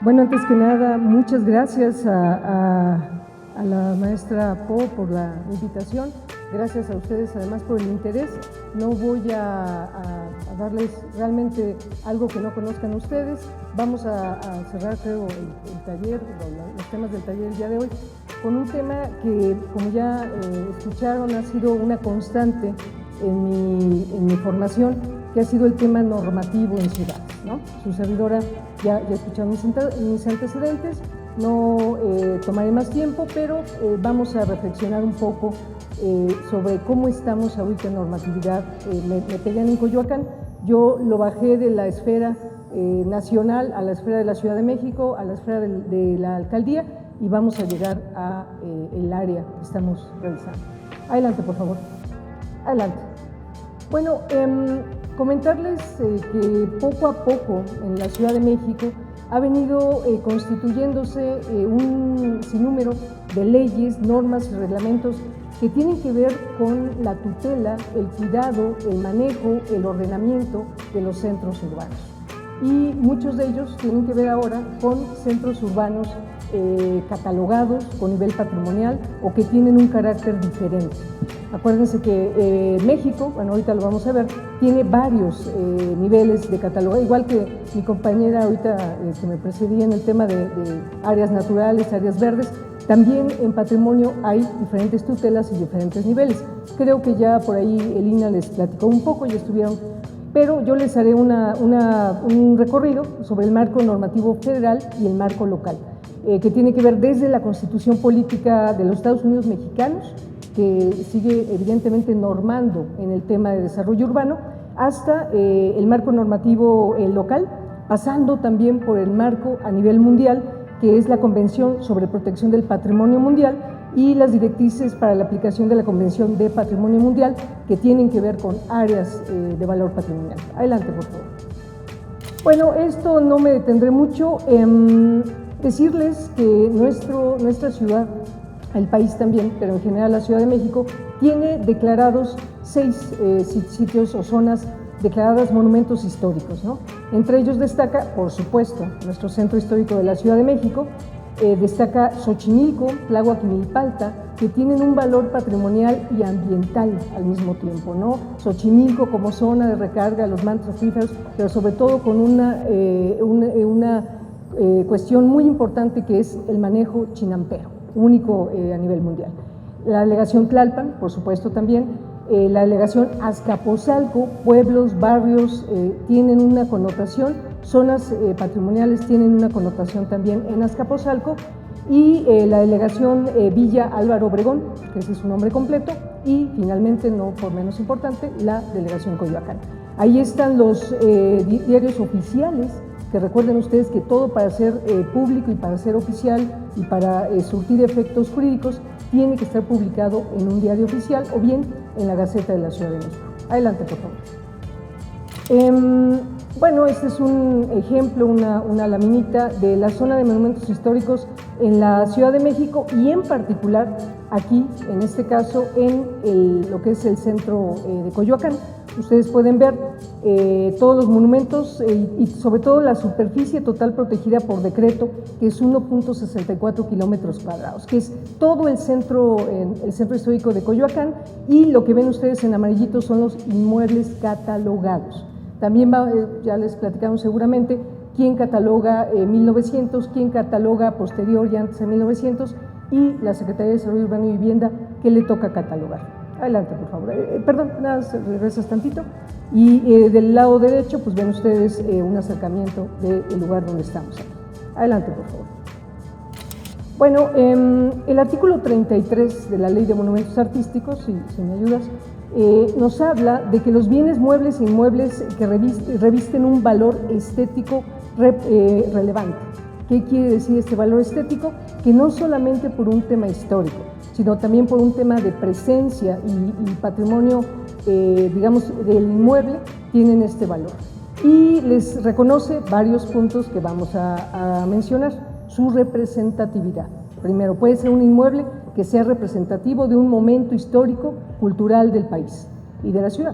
Bueno, antes que nada, muchas gracias a la maestra Po por la invitación. Gracias a ustedes además por el interés. No voy a darles realmente algo que no conozcan ustedes. Vamos a cerrar, creo, el taller, los temas del taller el día de hoy, con un tema que, como ya escucharon, ha sido una constante en mi formación, que ha sido el tema normativo en ciudades, ¿no? Su servidora ya escucharon mis antecedentes, no tomaré más tiempo, pero vamos a reflexionar un poco sobre cómo estamos ahorita en normatividad. Me pegan en Coyoacán, yo lo bajé de la esfera nacional a la esfera de la Ciudad de México, a la esfera de la alcaldía, y vamos a llegar a el área que estamos revisando. Adelante, por favor. Adelante. Bueno, comentarles que poco a poco en la Ciudad de México ha venido constituyéndose un sinnúmero de leyes, normas y reglamentos que tienen que ver con la tutela, el cuidado, el manejo, el ordenamiento de los centros urbanos. Y muchos de ellos tienen que ver ahora con centros urbanos catalogados con nivel patrimonial o que tienen un carácter diferente. Acuérdense que México, bueno, ahorita lo vamos a ver, tiene varios niveles de catalogo, igual que mi compañera ahorita que me precedía en el tema de áreas naturales, áreas verdes. También en patrimonio hay diferentes tutelas y diferentes niveles. Creo que ya por ahí el INAH les platicó un poco, ya estuvieron, pero yo les haré un recorrido sobre el marco normativo federal y el marco local, que tiene que ver desde la Constitución Política de los Estados Unidos Mexicanos, que sigue evidentemente normando en el tema de desarrollo urbano, hasta el marco normativo local, pasando también por el marco a nivel mundial, que es la Convención sobre Protección del Patrimonio Mundial y las directrices para la aplicación de la Convención de Patrimonio Mundial, que tienen que ver con áreas de valor patrimonial. Adelante, por favor. Bueno, esto no me detendré mucho. Decirles que nuestra ciudad, el país también, pero en general la Ciudad de México, tiene declarados 6 sitios o zonas declaradas monumentos históricos, ¿no? Entre ellos destaca, por supuesto, nuestro centro histórico de la Ciudad de México, destaca Xochimilco, Tláhuac y Milpalta, que tienen un valor patrimonial y ambiental al mismo tiempo, ¿no? Xochimilco como zona de recarga de los mantos acuíferos, pero sobre todo con una cuestión muy importante que es el manejo chinampero, único a nivel mundial. La delegación Tlalpan, por supuesto también, la delegación Azcapotzalco, pueblos, barrios tienen una connotación, zonas patrimoniales tienen una connotación también en Azcapotzalco, y la delegación Villa Álvaro Obregón, que ese es su nombre completo, y finalmente, no por menos importante, la delegación Coyoacán. Ahí están los diarios oficiales, que recuerden ustedes que todo para ser público y para ser oficial y para surtir efectos jurídicos tiene que estar publicado en un diario oficial o bien en la Gaceta de la Ciudad de México. Adelante, por favor. Bueno, este es un ejemplo, una laminita de la zona de monumentos históricos en la Ciudad de México y en particular aquí, en este caso, en lo que es el centro de Coyoacán. Ustedes pueden ver todos los monumentos y sobre todo la superficie total protegida por decreto, que es 1.64 kilómetros cuadrados, que es todo el centro histórico de Coyoacán, y lo que ven ustedes en amarillito son los inmuebles catalogados. También ya les platicamos seguramente quién cataloga 1900, quién cataloga posterior y antes de 1900, y la Secretaría de Desarrollo Urbano y Vivienda, que le toca catalogar. Adelante, por favor. Perdón, nada, regresas tantito. Y del lado derecho, pues ven ustedes un acercamiento del lugar donde estamos. Adelante, por favor. Bueno, el artículo 33 de la Ley de Monumentos Artísticos, si me ayudas, nos habla de que los bienes muebles e inmuebles que revisten un valor estético relevante. ¿Qué quiere decir este valor estético? Que no solamente por un tema histórico, sino también por un tema de presencia y patrimonio, digamos, del inmueble, tienen este valor. Y les reconoce varios puntos que vamos a mencionar. Su representatividad. Primero, puede ser un inmueble que sea representativo de un momento histórico, cultural del país y de la ciudad.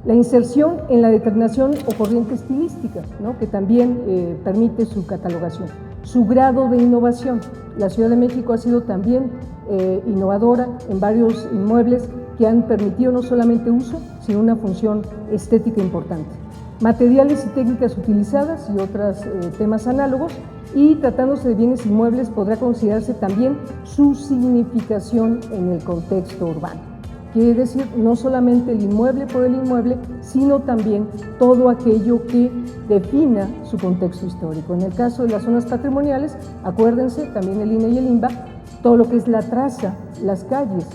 La inserción en la determinación o corriente estilística, ¿no?, que también permite su catalogación. su grado de innovación. La Ciudad de México ha sido también innovadora en varios inmuebles que han permitido no solamente uso, sino una función estética importante. Materiales y técnicas utilizadas y otros temas análogos, y tratándose de bienes inmuebles podrá considerarse también su significación en el contexto urbano. Quiere decir, no solamente el inmueble por el inmueble, sino también todo aquello que defina su contexto histórico. En el caso de las zonas patrimoniales, acuérdense, también el INE y el INBA, todo lo que es la traza, las calles,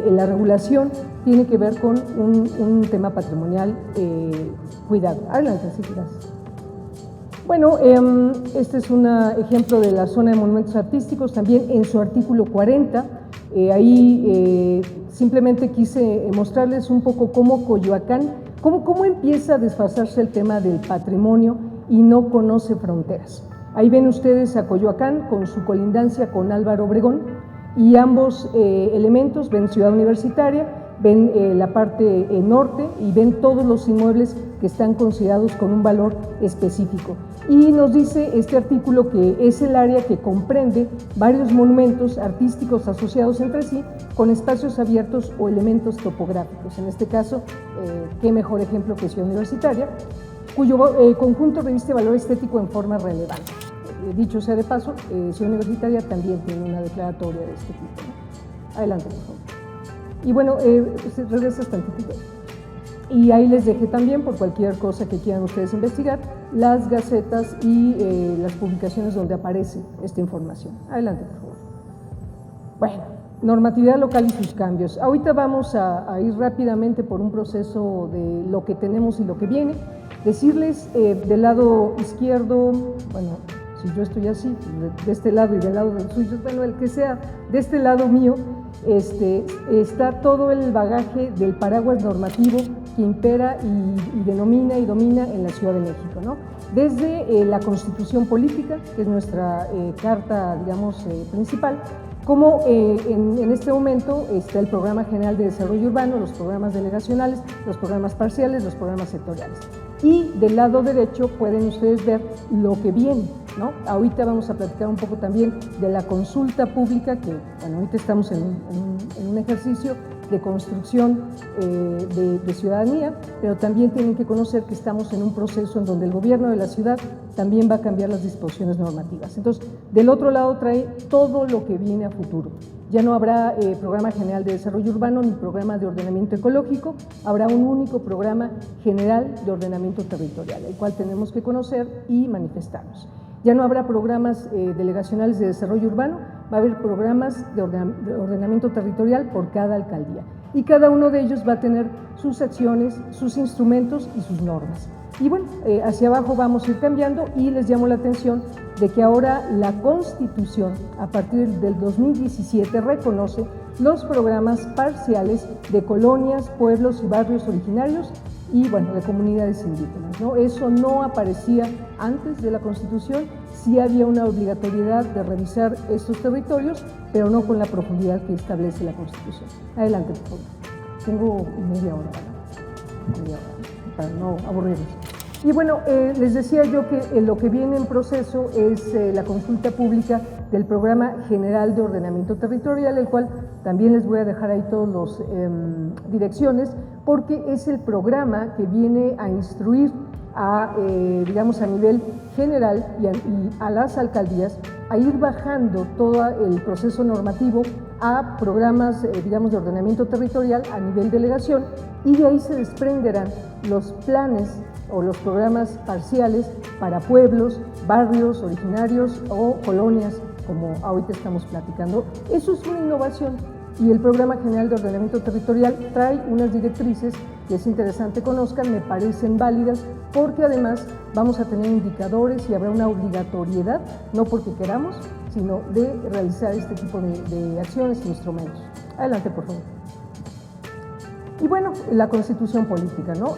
la regulación, tiene que ver con un tema patrimonial cuidado. Adelante, sí, gracias. Bueno, este es un ejemplo de la zona de monumentos artísticos, también en su artículo 40, ahí simplemente quise mostrarles un poco cómo Coyoacán, cómo empieza a desfasarse el tema del patrimonio y no conoce fronteras. Ahí ven ustedes a Coyoacán con su colindancia con Álvaro Obregón, y ambos elementos, ven Ciudad Universitaria, ven la parte norte y ven todos los inmuebles que están considerados con un valor específico. Y nos dice este artículo que es el área que comprende varios monumentos artísticos asociados entre sí con espacios abiertos o elementos topográficos. En este caso, qué mejor ejemplo que Ciudad Universitaria, cuyo conjunto reviste valor estético en forma relevante. Dicho sea de paso, Ciudad Universitaria también tiene una declaratoria de este tipo, ¿no? Adelante, por favor. Y bueno, regresas tantito. Y ahí les dejé también, por cualquier cosa que quieran ustedes investigar, las gacetas y las publicaciones donde aparece esta información. Adelante, por favor. Bueno, normatividad local y sus cambios. Ahorita vamos a ir rápidamente por un proceso de lo que tenemos y lo que viene. Decirles del lado izquierdo, bueno, si yo estoy así, de este lado y del lado del suyo, bueno, el que sea, de este lado mío, está todo el bagaje del paraguas normativo que impera y denomina y domina en la Ciudad de México, ¿no? Desde la Constitución Política, que es nuestra carta, digamos, principal, como en este momento está el Programa General de Desarrollo Urbano, los programas delegacionales, los programas parciales, los programas sectoriales. Y del lado derecho pueden ustedes ver lo que viene, ¿no? Ahorita vamos a platicar un poco también de la consulta pública, que bueno, ahorita estamos en un ejercicio de construcción de ciudadanía, pero también tienen que conocer que estamos en un proceso en donde el gobierno de la ciudad también va a cambiar las disposiciones normativas. Entonces, del otro lado trae todo lo que viene a futuro. Ya no habrá programa general de desarrollo urbano ni programa de ordenamiento ecológico, habrá un único programa general de ordenamiento territorial, el cual tenemos que conocer y manifestarnos. Ya no habrá programas delegacionales de desarrollo urbano, va a haber programas de ordenamiento territorial por cada alcaldía. Y cada uno de ellos va a tener sus acciones, sus instrumentos y sus normas. Y bueno, hacia abajo vamos a ir cambiando y les llamo la atención de que ahora la Constitución, a partir del 2017, reconoce los programas parciales de colonias, pueblos y barrios originarios y, bueno, de comunidades indígenas, ¿no? Eso no aparecía antes de la Constitución, sí había una obligatoriedad de revisar estos territorios, pero no con la profundidad que establece la Constitución. Adelante, por favor. Tengo media hora, para no aburrirlos. Y bueno, les decía yo que lo que viene en proceso es la consulta pública del Programa General de Ordenamiento Territorial, el cual también les voy a dejar ahí todas las direcciones, porque es el programa que viene a instruir digamos, a nivel general y a las alcaldías a ir bajando todo el proceso normativo a programas, digamos, de ordenamiento territorial a nivel delegación, y de ahí se desprenderán los planes o los programas parciales para pueblos, barrios originarios o colonias, como ahorita estamos platicando. Eso es una innovación, y el Programa General de Ordenamiento Territorial trae unas directrices que es interesante conozcan, me parecen válidas, porque además vamos a tener indicadores y habrá una obligatoriedad, no porque queramos, sino de realizar este tipo de acciones e instrumentos. Adelante, por favor. Y bueno, la Constitución Política, ¿no?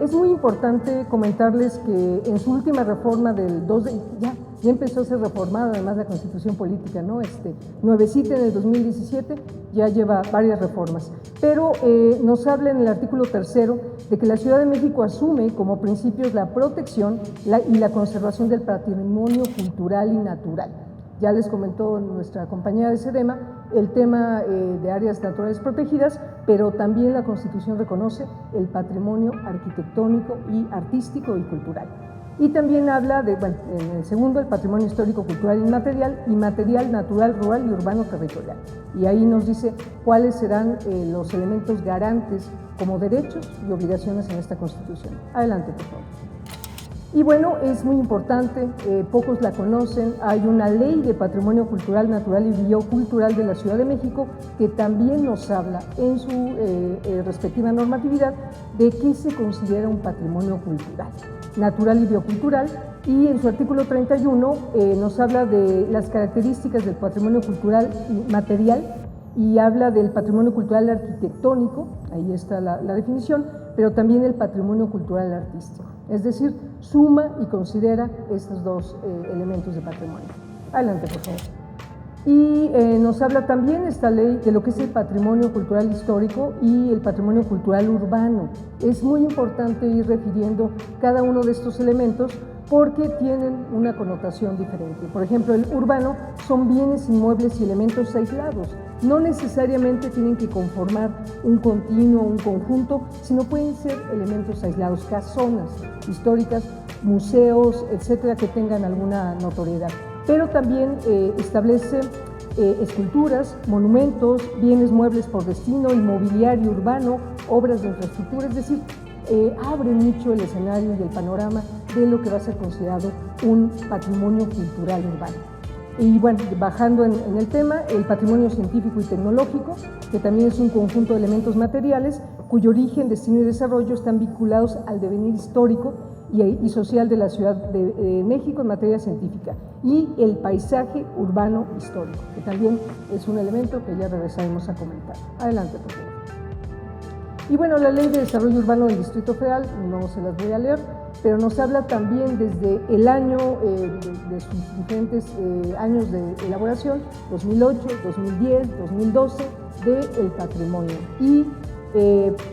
Es muy importante comentarles que en su última reforma del 2 de... ya empezó a ser reformada además la Constitución Política, ¿no? Nuevecita en el 2017, ya lleva varias reformas. Pero nos habla en el artículo 3º de que la Ciudad de México asume como principios la protección y la conservación del patrimonio cultural y natural. Ya les comentó nuestra compañera de SEDEMA el tema de áreas naturales protegidas, pero también la Constitución reconoce el patrimonio arquitectónico y artístico y cultural. Y también habla de, bueno, en el segundo, el patrimonio histórico, cultural inmaterial, natural, rural y urbano territorial. Y ahí nos dice cuáles serán los elementos garantes como derechos y obligaciones en esta Constitución. Adelante, por favor. Y bueno, es muy importante, pocos la conocen, hay una ley de patrimonio cultural, natural y biocultural de la Ciudad de México que también nos habla en su respectiva normatividad de qué se considera un patrimonio cultural, natural y biocultural, y en su artículo 31 nos habla de las características del patrimonio cultural material y habla del patrimonio cultural arquitectónico, ahí está la definición, pero también el patrimonio cultural artístico, es decir, suma y considera estos dos elementos de patrimonio. Adelante, por favor. Y nos habla también esta ley de lo que es el patrimonio cultural histórico y el patrimonio cultural urbano. Es muy importante ir refiriendo cada uno de estos elementos porque tienen una connotación diferente. Por ejemplo, el urbano son bienes inmuebles y elementos aislados. No necesariamente tienen que conformar un continuo, un conjunto, sino pueden ser elementos aislados, casonas históricas, museos, etcétera, que tengan alguna notoriedad. Pero también establece esculturas, monumentos, bienes muebles por destino, inmobiliario urbano, obras de infraestructura, es decir, abre mucho el escenario y el panorama de lo que va a ser considerado un patrimonio cultural urbano. Y bueno, bajando en el tema, el patrimonio científico y tecnológico, que también es un conjunto de elementos materiales cuyo origen, destino y desarrollo están vinculados al devenir histórico y social de la Ciudad de México en materia científica, y el paisaje urbano histórico, que también es un elemento que ya regresaremos a comentar. Adelante, por favor. Y bueno, la Ley de Desarrollo Urbano del Distrito Federal, no se las voy a leer, pero nos habla también desde el año, de sus diferentes años de elaboración, 2008, 2010, 2012, del patrimonio. Y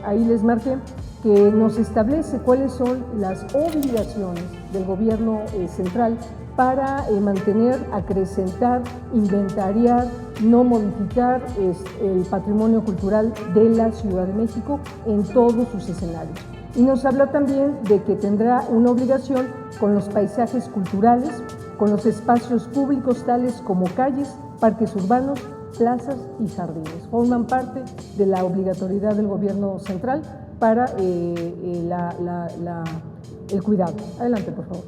ahí les marqué que nos establece cuáles son las obligaciones del gobierno central para mantener, acrecentar, inventariar, no modificar el patrimonio cultural de la Ciudad de México en todos sus escenarios. Y nos habla también de que tendrá una obligación con los paisajes culturales, con los espacios públicos tales como calles, parques urbanos, plazas y jardines. Forman parte de la obligatoriedad del gobierno central para el cuidado. Adelante, por favor.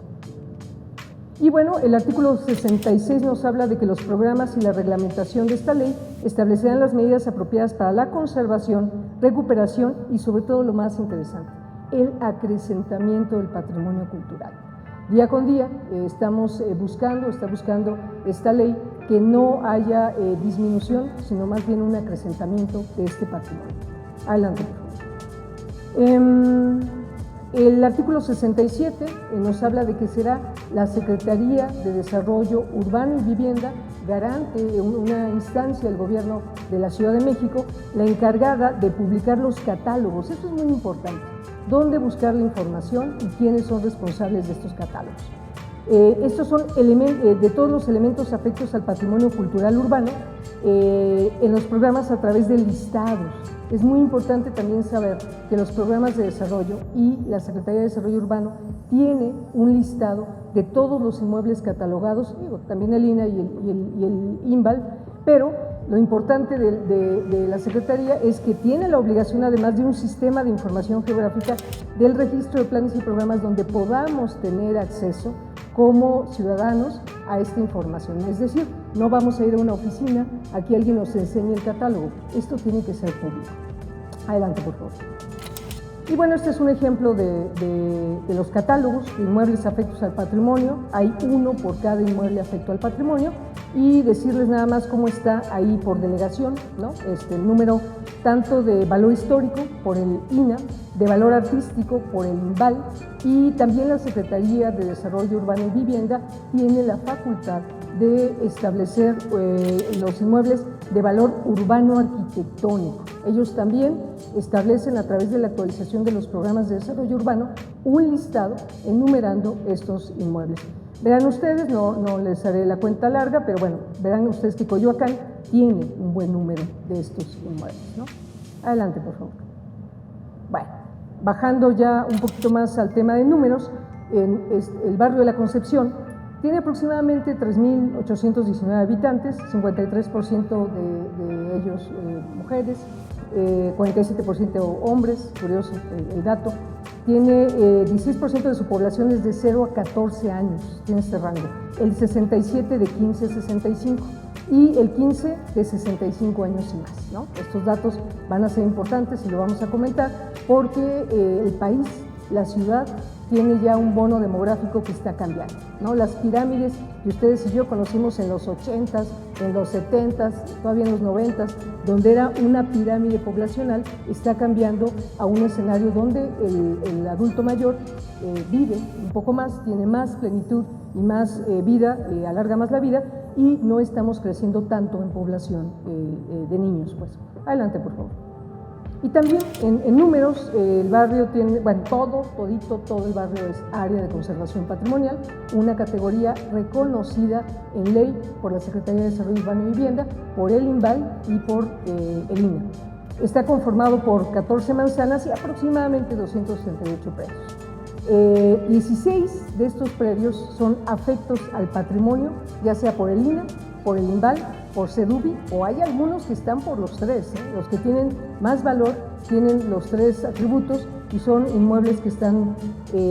Y bueno, el artículo 66 nos habla de que los programas y la reglamentación de esta ley establecerán las medidas apropiadas para la conservación, recuperación y sobre todo lo más interesante, el acrecentamiento del patrimonio cultural. Día con día está buscando esta ley que no haya disminución, sino más bien un acrecentamiento de este patrimonio. Adelante, por favor. El artículo 67 nos habla de que será la Secretaría de Desarrollo Urbano y Vivienda, garante, una instancia del gobierno de la Ciudad de México, la encargada de publicar los catálogos. Esto es muy importante. ¿Dónde buscar la información y quiénes son responsables de estos catálogos? Estos son de todos los elementos afectos al patrimonio cultural urbano en los programas a través de listados. Es muy importante también saber que los programas de desarrollo y la Secretaría de Desarrollo Urbano tiene un listado de todos los inmuebles catalogados, también el INAH y el INVAL, pero lo importante de la Secretaría es que tiene la obligación, además de un sistema de información geográfica, del registro de planes y programas donde podamos tener acceso como ciudadanos a esta información. Es decir, no vamos a ir a una oficina a que alguien nos enseñe el catálogo. Esto tiene que ser público. Adelante, por favor. Y bueno, este es un ejemplo de los catálogos de inmuebles afectos al patrimonio. Hay uno por cada inmueble afecto al patrimonio, y decirles nada más cómo está ahí por delegación, ¿no? El número tanto de valor histórico por el INAH, de valor artístico por el INVAL, y también la Secretaría de Desarrollo Urbano y Vivienda tiene la facultad de establecer los inmuebles de valor urbano arquitectónico. Ellos también establecen, a través de la actualización de los programas de desarrollo urbano, un listado enumerando estos inmuebles. Verán ustedes, no les haré la cuenta larga, pero bueno, verán ustedes que Coyoacán tiene un buen número de estos inmuebles, ¿no? Adelante, por favor. Bueno, bajando ya un poquito más al tema de números, el barrio de la Concepción tiene aproximadamente 3.819 habitantes, 53% de ellos mujeres, 47% hombres, curioso el dato. Tiene 16% de su población es de 0 a 14 años, tiene este rango, el 67% de 15 a 65 y el 15% de 65 años y más, ¿no? Estos datos van a ser importantes y lo vamos a comentar porque el país, la ciudad, tiene ya un bono demográfico que está cambiando, ¿no? Las pirámides que ustedes y yo conocimos en los 80s, en los 70s, todavía en los 90s, donde era una pirámide poblacional, está cambiando a un escenario donde el adulto mayor vive un poco más, tiene más plenitud y más vida, alarga más la vida, y no estamos creciendo tanto en población de niños, pues. Adelante, por favor. Y también en números, el barrio tiene, bueno, todo el barrio es área de conservación patrimonial, una categoría reconocida en ley por la Secretaría de Desarrollo Urbano y Vivienda, por el INVAL y por el INAH. Está conformado por 14 manzanas y aproximadamente 268 predios. 16 de estos predios son afectos al patrimonio, ya sea por el INAH, por el INVAL, por SEDUBI, o hay algunos que están por los tres, los que tienen más valor tienen los tres atributos y son inmuebles que están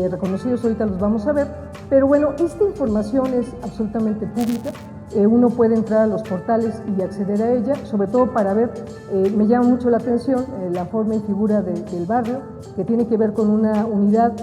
reconocidos, ahorita los vamos a ver, pero bueno, esta información es absolutamente pública, uno puede entrar a los portales y acceder a ella, sobre todo para ver, me llama mucho la atención la forma y figura del barrio, que tiene que ver con una unidad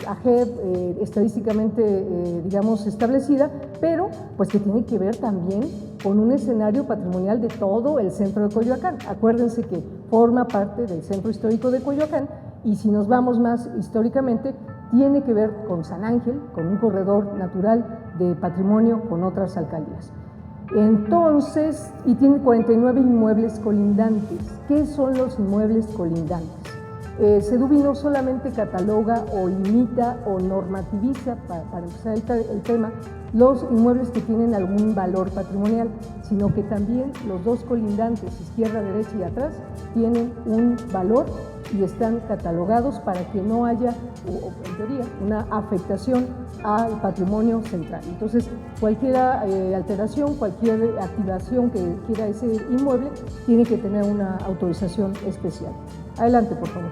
AGEB estadísticamente, digamos, establecida, pero pues que tiene que ver también con un escenario patrimonial de todo el centro de Coyoacán. Acuérdense que forma parte del centro histórico de Coyoacán y si nos vamos más históricamente, tiene que ver con San Ángel, con un corredor natural de patrimonio con otras alcaldías. Entonces, y tiene 49 inmuebles colindantes. ¿Qué son los inmuebles colindantes? SEDUBI no solamente cataloga o limita o normativiza, para empezar el tema, los inmuebles que tienen algún valor patrimonial, sino que también los dos colindantes, izquierda, derecha y atrás, tienen un valor y están catalogados para que no haya, en teoría, una afectación al patrimonio central. Entonces, cualquier alteración, cualquier activación que quiera ese inmueble, tiene que tener una autorización especial. Adelante, por favor.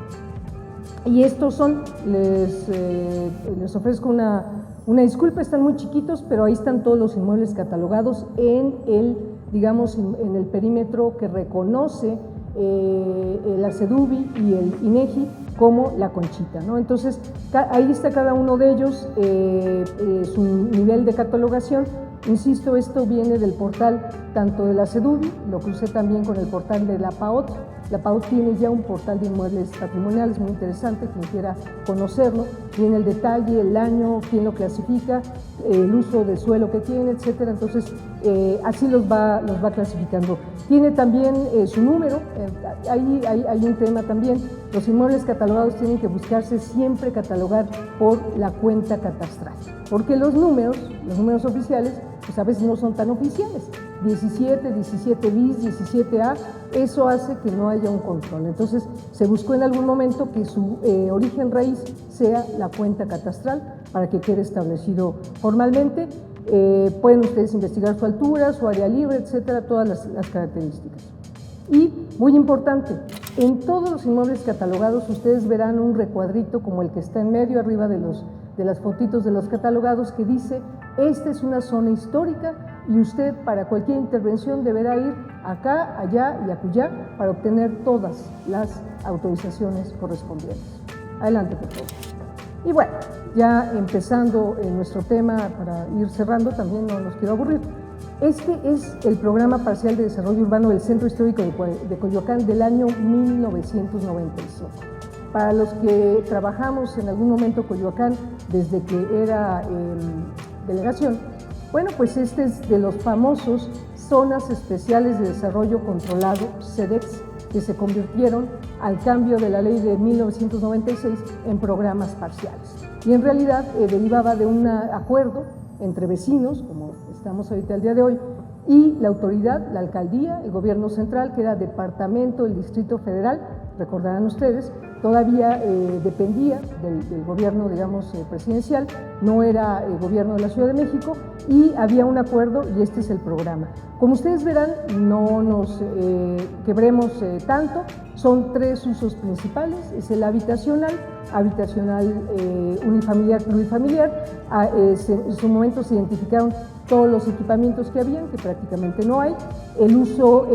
Y estos son, les ofrezco una disculpa, están muy chiquitos, pero ahí están todos los inmuebles catalogados en el, digamos, en el perímetro que reconoce la SEDUBI y el INEGI como La Conchita, ¿no? Entonces, ahí está cada uno de ellos, su nivel de catalogación. Insisto, esto viene del portal tanto de la SEDUBI, lo crucé también con el portal de la PAOT. La PAOT tiene ya un portal de inmuebles patrimoniales muy interesante, quien quiera conocerlo, tiene el detalle, el año, quién lo clasifica, el uso de suelo que tiene, etcétera. Entonces, así los va clasificando. Tiene también su número, ahí hay un tema también, los inmuebles catalogados tienen que buscarse siempre catalogar por la cuenta catastral, porque los números oficiales, pues a veces no son tan oficiales, 17, 17 bis, 17A, eso hace que no haya un control. Entonces, se buscó en algún momento que su origen raíz sea la cuenta catastral para que quede establecido formalmente. Pueden ustedes investigar su altura, su área libre, etcétera, todas las características. Y, muy importante, en todos los inmuebles catalogados ustedes verán un recuadrito como el que está en medio, arriba de las fotitos de los catalogados, que dice: esta es una zona histórica y usted para cualquier intervención deberá ir acá, allá y acullá para obtener todas las autorizaciones correspondientes. Adelante, por favor. Y bueno, ya empezando en nuestro tema, para ir cerrando, también no los quiero aburrir. Este es el Programa Parcial de Desarrollo Urbano del Centro Histórico de Coyoacán del año 1995. Para los que trabajamos en algún momento Coyoacán desde que era delegación, bueno, pues este es de los famosos Zonas Especiales de Desarrollo Controlado, ZEDECs, que se convirtieron al cambio de la ley de 1996 en programas parciales. Y en realidad derivaba de un acuerdo entre vecinos, como estamos ahorita el día de hoy, y la autoridad, la alcaldía, el gobierno central, que era departamento del Distrito Federal, recordarán ustedes, todavía dependía del gobierno, digamos, presidencial, no era el gobierno de la Ciudad de México, y había un acuerdo y este es el programa. Como ustedes verán, no nos quebremos tanto, son tres usos principales, es el habitacional unifamiliar, plurifamiliar. En su momento se identificaron todos los equipamientos que habían, que prácticamente no hay, el uso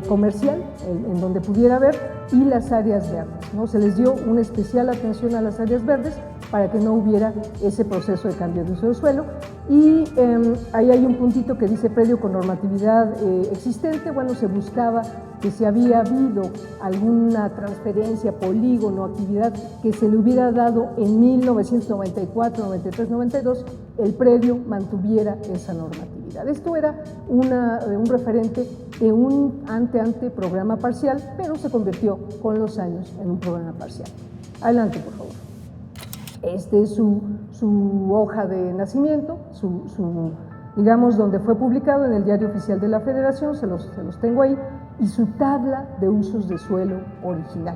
comercial, en donde pudiera haber, y las áreas verdes, ¿no? Se les dio una especial atención a las áreas verdes para que no hubiera ese proceso de cambio de uso de suelo. Y ahí hay un puntito que dice predio con normatividad existente. Bueno, se buscaba que si había habido alguna transferencia, polígono, actividad que se le hubiera dado en 1994, 93, 92, el predio mantuviera esa normatividad. Esto era un referente de un ante programa parcial, pero se convirtió con los años en un programa parcial. Adelante, por favor. Este es su hoja de nacimiento, digamos, donde fue publicado en el Diario Oficial de la Federación, se los tengo ahí, y su tabla de usos de suelo original.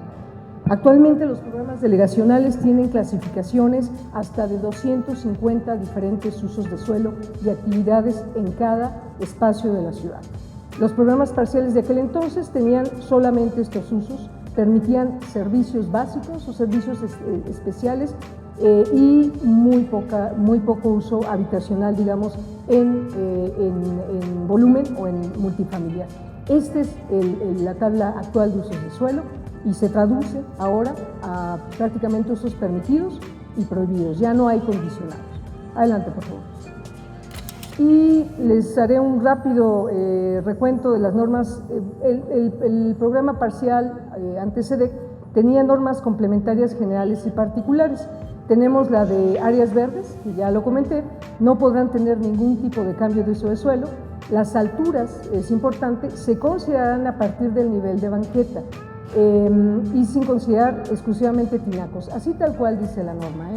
Actualmente los programas delegacionales tienen clasificaciones hasta de 250 diferentes usos de suelo y actividades en cada espacio de la ciudad. Los programas parciales de aquel entonces tenían solamente estos usos, permitían servicios básicos o servicios especiales y muy poco uso habitacional, digamos, en volumen o en multifamiliar. Esta es la tabla actual de usos de suelo y se traduce ahora a prácticamente usos permitidos y prohibidos, ya no hay condicionados. Adelante, por favor. Y les haré un rápido recuento de las normas. El programa parcial ante ZEDEC tenía normas complementarias generales y particulares. Tenemos la de áreas verdes, que ya lo comenté, no podrán tener ningún tipo de cambio de uso de suelo. Las alturas, es importante, se considerarán a partir del nivel de banqueta y sin considerar exclusivamente tinacos. Así tal cual dice la norma,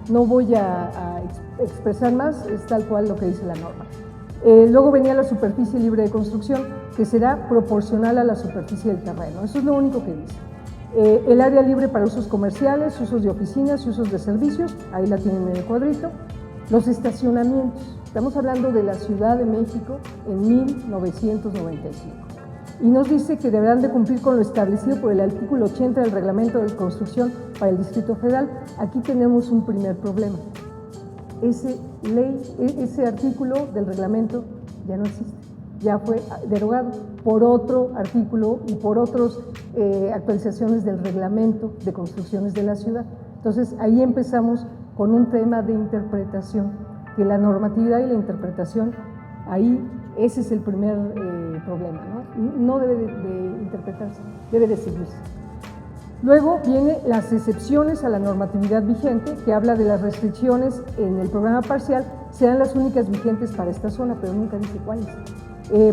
no voy a expresar más, es tal cual lo que dice la norma. Luego venía la superficie libre de construcción, que será proporcional a la superficie del terreno. Eso es lo único que dice. El área libre para usos comerciales, usos de oficinas y usos de servicios, ahí la tienen en el cuadrito. Los estacionamientos, estamos hablando de la Ciudad de México en 1995. Y nos dice que deberán de cumplir con lo establecido por el artículo 80 del Reglamento de Construcción para el Distrito Federal. Aquí tenemos un primer problema. Ese artículo del reglamento ya no existe, ya fue derogado por otro artículo y por otras actualizaciones del reglamento de construcciones de la ciudad. Entonces ahí empezamos con un tema de interpretación, que la normatividad y la interpretación, ahí ese es el primer problema, ¿no? No debe de interpretarse, debe de seguirse. Luego vienen las excepciones a la normatividad vigente, que habla de las restricciones en el programa parcial, serán las únicas vigentes para esta zona, pero nunca dice cuáles.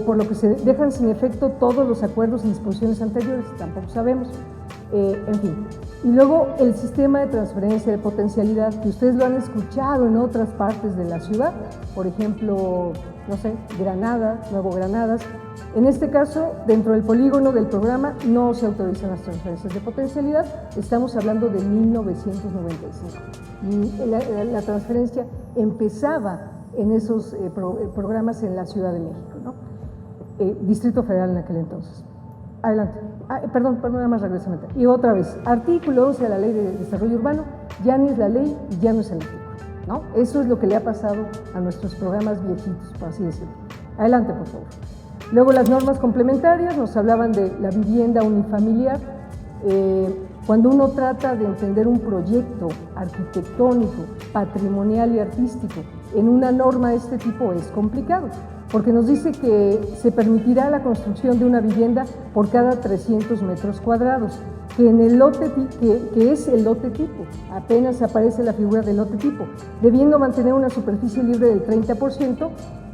Por lo que se dejan sin efecto todos los acuerdos y disposiciones anteriores, tampoco sabemos. En fin. Y luego el sistema de transferencia de potencialidad, que ustedes lo han escuchado en otras partes de la ciudad, por ejemplo, no sé, Granada, Nuevo Granadas. En este caso, dentro del polígono del programa no se autorizan las transferencias de potencialidad, estamos hablando de 1995. La transferencia empezaba en esos programas en la Ciudad de México, ¿no? Distrito Federal en aquel entonces. Adelante. Perdón, nada más regresame. Y otra vez, artículo 11 de la Ley de Desarrollo Urbano, ya ni es la ley y ya no es el artículo, ¿no? Eso es lo que le ha pasado a nuestros programas viejitos, por así decirlo. Adelante, por favor. Luego las normas complementarias nos hablaban de la vivienda unifamiliar. Cuando uno trata de entender un proyecto arquitectónico, patrimonial y artístico en una norma de este tipo es complicado. porque nos dice que se permitirá la construcción de una vivienda por cada 300 metros cuadrados, que en el lote, que es el lote tipo, apenas aparece la figura del lote tipo, debiendo mantener una superficie libre del 30%,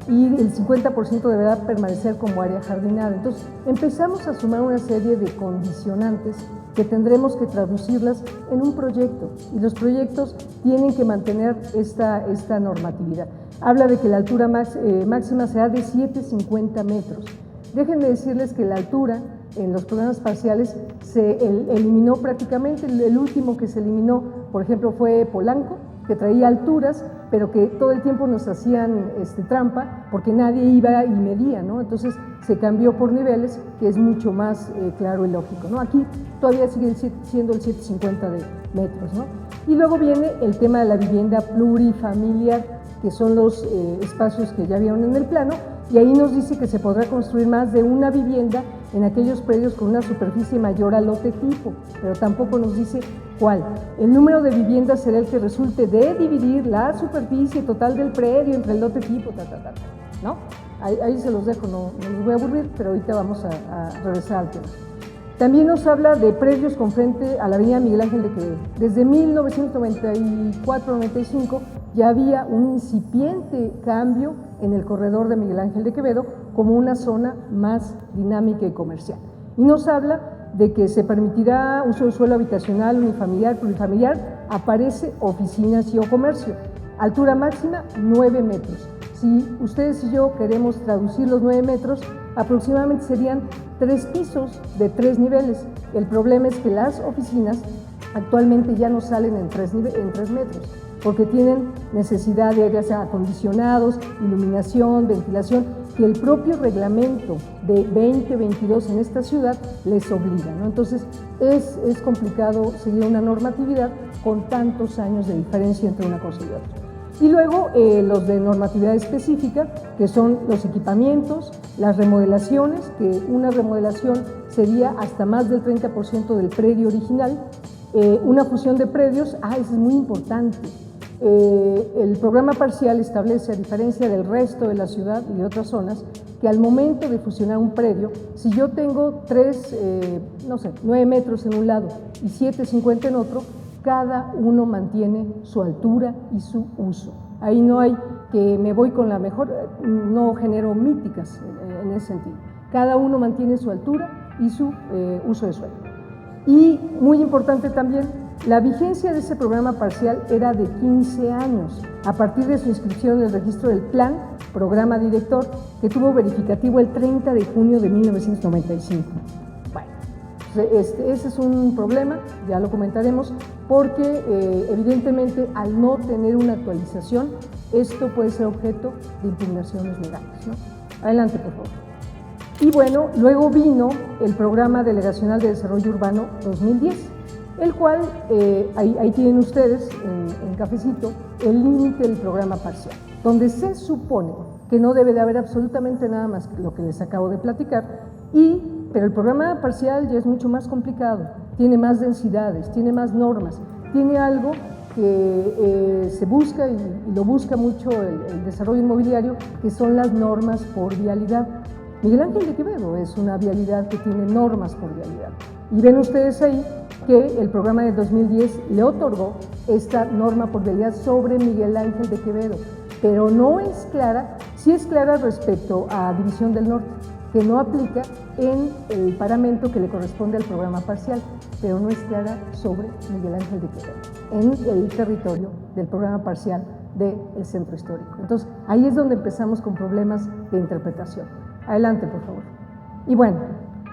y el 50% deberá permanecer como área jardinada. Entonces, empezamos a sumar una serie de condicionantes que tendremos que traducirlas en un proyecto, y los proyectos tienen que mantener esta normatividad. Habla de que la altura máxima será de 7,50 metros. Déjenme decirles que la altura en los programas parciales se eliminó prácticamente. El último que se eliminó, por ejemplo, fue Polanco, que traía alturas, pero que todo el tiempo nos hacían trampa, porque nadie iba y medía, ¿no? Entonces se cambió por niveles, que es mucho más claro y lógico, ¿no? Aquí todavía sigue siendo el 750 de metros, ¿no? Y luego viene el tema de la vivienda plurifamiliar, que son los espacios que ya vieron en el plano, y ahí nos dice que se podrá construir más de una vivienda en aquellos predios con una superficie mayor al lote tipo, pero tampoco nos dice cuál. El número de viviendas será el que resulte de dividir la superficie total del predio entre el lote tipo, ¿no? Ahí se los dejo, no los voy a aburrir, pero ahorita vamos a regresar al tema. También nos habla de predios con frente a la avenida Miguel Ángel de Quevedo. Desde 1994-95 ya había un incipiente cambio en el corredor de Miguel Ángel de Quevedo como una zona más dinámica y comercial. Y nos habla de que se permitirá uso de suelo habitacional, unifamiliar, plurifamiliar, aparece oficinas y o comercio. Altura máxima, 9 metros. Si ustedes y yo queremos traducir los 9 metros, aproximadamente serían 3 pisos de 3 niveles. El problema es que las oficinas actualmente ya no salen en 3 metros, porque tienen necesidad de áreas acondicionados, iluminación, ventilación, que el propio reglamento de 2022 en esta ciudad les obliga, ¿no? Entonces es complicado seguir una normatividad con tantos años de diferencia entre una cosa y otra. Y luego los de normatividad específica, que son los equipamientos, las remodelaciones, que una remodelación sería hasta más del 30% del predio original, una fusión de predios, eso es muy importante. El programa parcial establece, a diferencia del resto de la ciudad y de otras zonas, que al momento de fusionar un predio, si yo tengo 9 metros en un lado y 7,50 en otro, cada uno mantiene su altura y su uso. Ahí no hay que me voy con la mejor, no genero míticas en ese sentido. Cada uno mantiene su altura y su uso de suelo. Y muy importante también, la vigencia de ese programa parcial era de 15 años, a partir de su inscripción en el registro del plan, programa director, que tuvo verificativo el 30 de junio de 1995. Ese es un problema, ya lo comentaremos, porque evidentemente al no tener una actualización, esto puede ser objeto de impugnaciones legales, ¿no? Adelante, por favor. Y bueno, luego vino el Programa Delegacional de Desarrollo Urbano 2010, el cual, ahí tienen ustedes en cafecito, el límite del programa parcial, donde se supone que no debe de haber absolutamente nada más que lo que les acabo de platicar, pero el programa parcial ya es mucho más complicado, tiene más densidades, tiene más normas, tiene algo que se busca y lo busca mucho el desarrollo inmobiliario, que son las normas por vialidad. Miguel Ángel de Quevedo es una vialidad que tiene normas por vialidad. Y ven ustedes ahí que el programa de 2010 le otorgó esta norma por vialidad sobre Miguel Ángel de Quevedo, pero no es clara, sí es clara respecto a División del Norte, que no aplica en el paramento que le corresponde al programa parcial, pero no es clara sobre Miguel Ángel de Quevedo, en el territorio del programa parcial del centro histórico. Entonces, ahí es donde empezamos con problemas de interpretación. Adelante, por favor. Y bueno,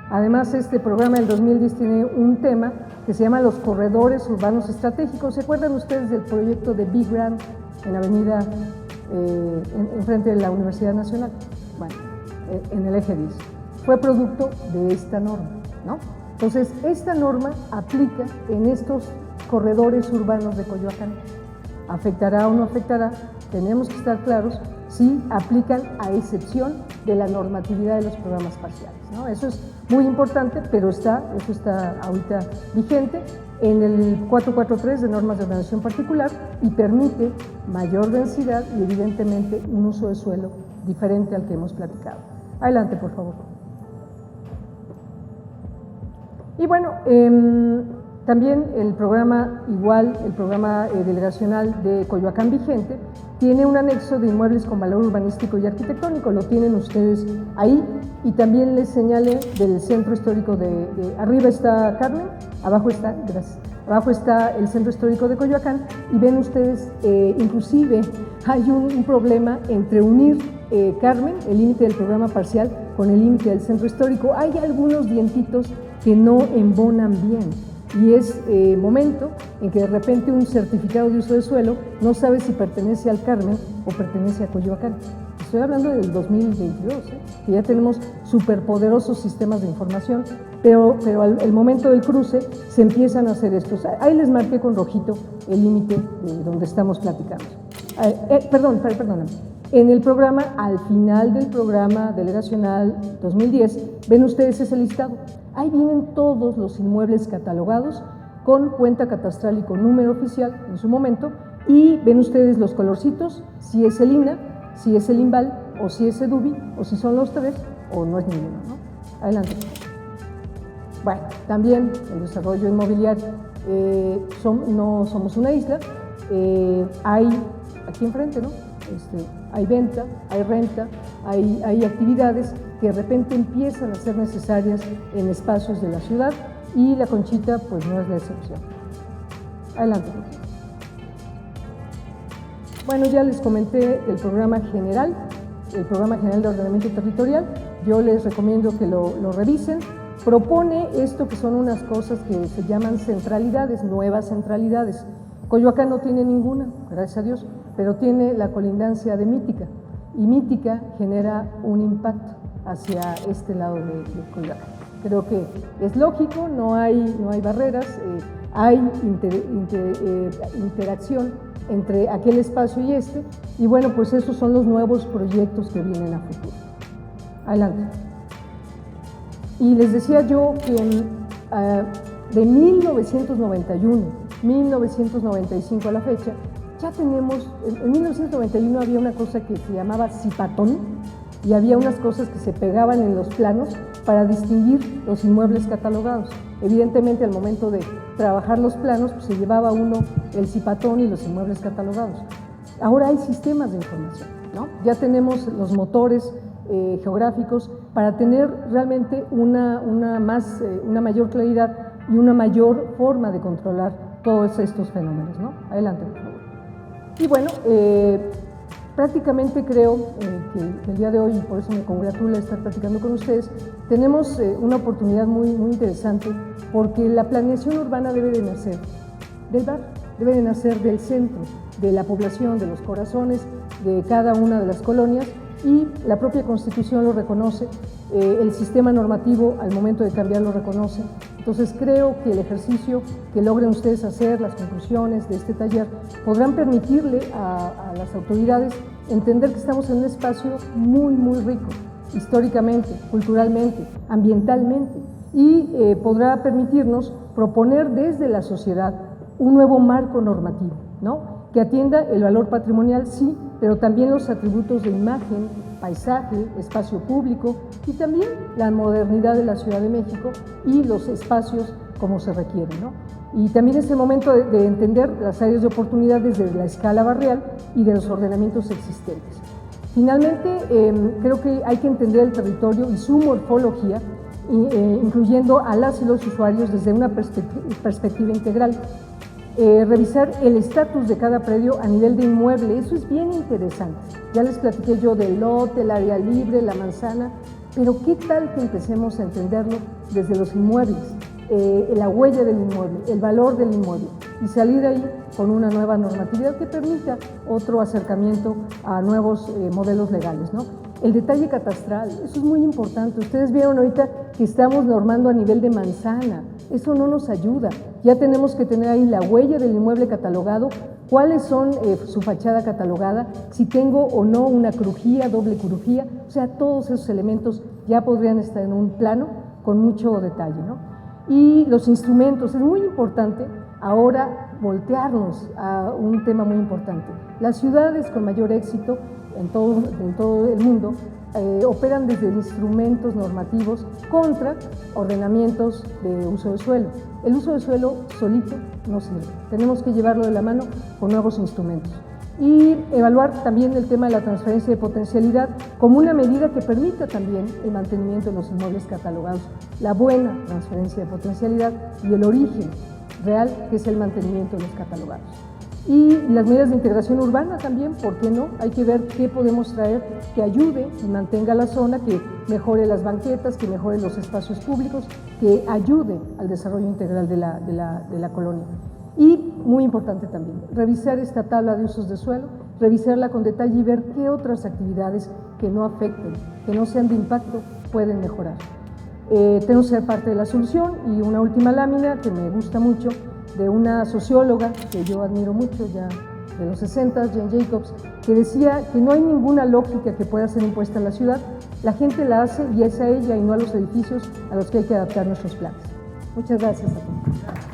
además este programa del 2010 tiene un tema que se llama los corredores urbanos estratégicos. ¿Se acuerdan ustedes del proyecto de Big Grand en la avenida, enfrente de la Universidad Nacional? Bueno, en el eje 10. Fue producto de esta norma, ¿no? Entonces, esta norma aplica en estos corredores urbanos de Coyoacán. ¿Afectará o no afectará? Tenemos que estar claros si aplican a excepción de la normatividad de los programas parciales, ¿no? Eso es muy importante, pero eso está ahorita vigente en el 443 de normas de ordenación particular y permite mayor densidad y evidentemente un uso de suelo diferente al que hemos platicado. Adelante, por favor. Y bueno, también el programa, el programa delegacional de Coyoacán vigente, tiene un anexo de inmuebles con valor urbanístico y arquitectónico, lo tienen ustedes ahí, y también les señalé del centro histórico arriba está Carmen, abajo está, gracias, abajo está el centro histórico de Coyoacán, y ven ustedes, inclusive hay un problema entre unir Carmen, el límite del programa parcial, con el límite del centro histórico. Hay algunos dientitos que no embonan bien, y es momento en que de repente un certificado de uso de suelo no sabe si pertenece al Carmen o pertenece a Coyoacán. Estoy hablando del 2022, que ya tenemos superpoderosos sistemas de información, pero al momento del cruce se empiezan a hacer estos. Ahí les marqué con rojito el límite de donde estamos platicando. Perdóname. En el programa, al final del programa delegacional 2010, ven ustedes ese listado. Ahí vienen todos los inmuebles catalogados con cuenta catastral y con número oficial en su momento, y ven ustedes los colorcitos, si es el INA, si es el INVAL, o si es EDUBI, o si son los tres, o no es ninguno, ¿no? Adelante. Bueno, también el desarrollo inmobiliario, no somos una isla, hay aquí enfrente, ¿no? Hay venta, hay renta, hay actividades que de repente empiezan a ser necesarias en espacios de la ciudad, y La Conchita pues no es la excepción. Adelante. Bueno, ya les comenté el programa general de ordenamiento territorial. Yo les recomiendo que lo revisen. Propone esto, que son unas cosas que se llaman centralidades, nuevas centralidades. Coyoacán no tiene ninguna, gracias a Dios, pero tiene la colindancia de Mítica, y Mítica genera un impacto hacia este lado de Coyoacán. Creo que es lógico, no hay barreras, hay interacción entre aquel espacio y y bueno, pues esos son los nuevos proyectos que vienen a futuro. Adelante. Y les decía yo que de 1995 a la fecha, ya tenemos, en 1991 había una cosa que se llamaba cipatón, y había unas cosas que se pegaban en los planos para distinguir los inmuebles catalogados. Evidentemente, al momento de trabajar los planos, pues, se llevaba uno el cipatón y los inmuebles catalogados. Ahora hay sistemas de información, ¿no? Ya tenemos los motores geográficos para tener realmente una mayor claridad y una mayor forma de controlar todos estos fenómenos, ¿no? Adelante, por favor. Y bueno, prácticamente creo que el día de hoy, y por eso me congratula estar platicando con ustedes, tenemos una oportunidad muy interesante, porque la planeación urbana debe de nacer del barrio, debe de nacer del centro, de la población, de los corazones, de cada una de las colonias, y la propia Constitución lo reconoce, el sistema normativo al momento de cambiar lo reconoce. Entonces creo que el ejercicio que logren ustedes hacer, las conclusiones de este taller, podrán permitirle a las autoridades entender que estamos en un espacio muy rico, históricamente, culturalmente, ambientalmente, y podrá permitirnos proponer desde la sociedad un nuevo marco normativo, ¿no? Que atienda el valor patrimonial, sí, pero también los atributos de imagen, paisaje, espacio público, y también la modernidad de la Ciudad de México y los espacios como se requiere, ¿no? Y también es el momento de entender las áreas de oportunidad desde la escala barrial y de los ordenamientos existentes. Finalmente, creo que hay que entender el territorio y su morfología, incluyendo a las y los usuarios desde una perspectiva integral. Revisar el estatus de cada predio a nivel de inmueble, eso es bien interesante. Ya les platiqué yo del lote, el área libre, la manzana, pero ¿qué tal que empecemos a entenderlo desde los inmuebles, la huella del inmueble, el valor del inmueble, y salir de ahí con una nueva normatividad que permita otro acercamiento a nuevos modelos legales, ¿no? El detalle catastral, eso es muy importante. Ustedes vieron ahorita que estamos normando a nivel de manzana, eso no nos ayuda. Ya tenemos que tener ahí la huella del inmueble catalogado, cuáles son su fachada catalogada, si tengo o no una crujía, doble crujía, o sea, todos esos elementos ya podrían estar en un plano con mucho detalle, ¿no? Y los instrumentos, es muy importante ahora voltearnos a un tema muy importante. Las ciudades con mayor éxito en todo el mundo operan desde instrumentos normativos contra ordenamientos de uso de suelo. El uso de suelo solito no sirve, tenemos que llevarlo de la mano con nuevos instrumentos. Y evaluar también el tema de la transferencia de potencialidad como una medida que permita también el mantenimiento de los inmuebles catalogados, la buena transferencia de potencialidad y el origen real, que es el mantenimiento de los catalogados. Y las medidas de integración urbana también, ¿por qué no? Hay que ver qué podemos traer que ayude y mantenga la zona, que mejore las banquetas, que mejore los espacios públicos, que ayude al desarrollo integral de la colonia. Y, muy importante también, revisar esta tabla de usos de suelo, revisarla con detalle y ver qué otras actividades que no afecten, que no sean de impacto, pueden mejorar. Tenemos que ser parte de la solución. Y una última lámina que me gusta mucho, de una socióloga que yo admiro mucho, ya de los 60, Jane Jacobs, que decía que no hay ninguna lógica que pueda ser impuesta en la ciudad, la gente la hace y es a ella y no a los edificios a los que hay que adaptar nuestros planes. Muchas gracias a todos.